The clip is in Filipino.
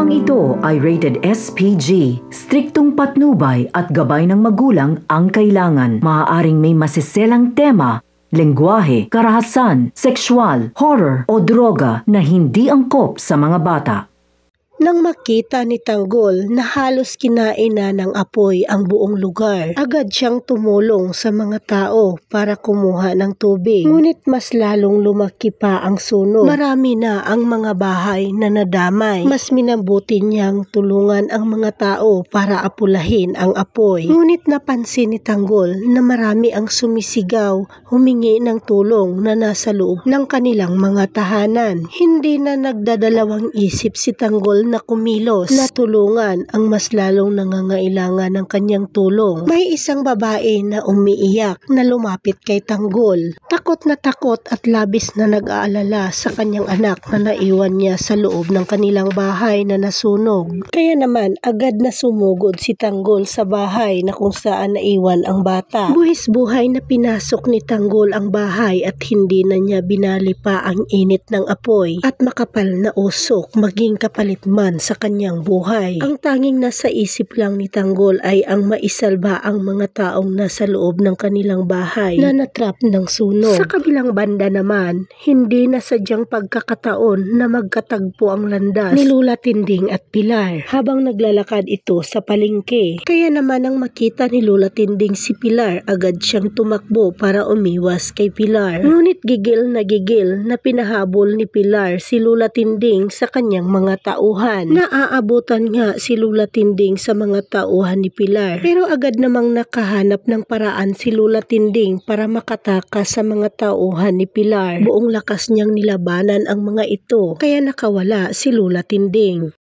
Programang ito ay rated SPG. Striktong patnubay at gabay ng magulang ang kailangan. Maaaring may masiselang tema, lengguwahe, karahasan, sexual, horror o droga na hindi angkop sa mga bata. Nang makita ni Tanggol na halos kinain na ng apoy ang buong lugar, agad siyang tumulong sa mga tao para kumuha ng tubig. Ngunit mas lalong lumaki pa ang sunog. Marami na ang mga bahay na nadamay. Mas minabuti niyang tulungan ang mga tao para apulahin ang apoy. Ngunit napansin ni Tanggol na marami ang sumisigaw, humingi ng tulong na nasa loob ng kanilang mga tahanan. Hindi na nagdadalawang isip si Tanggol na kumilos na tulungan ang mas lalong nangangailangan ng kanyang tulong. May isang babae na umiiyak na lumapit kay Tanggol. Takot at labis na nag-aalala sa kanyang anak na naiwan niya sa loob ng kanilang bahay na nasunog. Kaya naman agad na sumugod si Tanggol sa bahay na kung saan naiwan ang bata. Buhis-buhay na pinasok ni Tanggol ang bahay at hindi na niya binali pa ang init ng apoy at makapal na usok maging kapalit man sa kanyang buhay. Ang tanging nasa isip lang ni Tanggol ay ang maisalba ang mga taong nasa loob ng kanilang bahay na natrap ng sunog. Sa kabilang banda naman, hindi na sadyang pagkakataon na magkatagpo ang landas ni Lula Tinding at Pilar habang naglalakad ito sa palengke. Kaya naman nang makita ni Lula Tinding si Pilar, agad siyang tumakbo para umiwas kay Pilar. Ngunit gigil na pinahabol ni Pilar si Lula Tinding sa kanyang mga tauhan. Naaabutan nga si Lula Tinding sa mga tauhan ni Pilar. Pero agad namang nakahanap ng paraan si Lula Tinding para makatakas sa mga tauhan ni Pilar. Buong lakas niyang nilabanan ang mga ito kaya nakawala si Lula Tinding.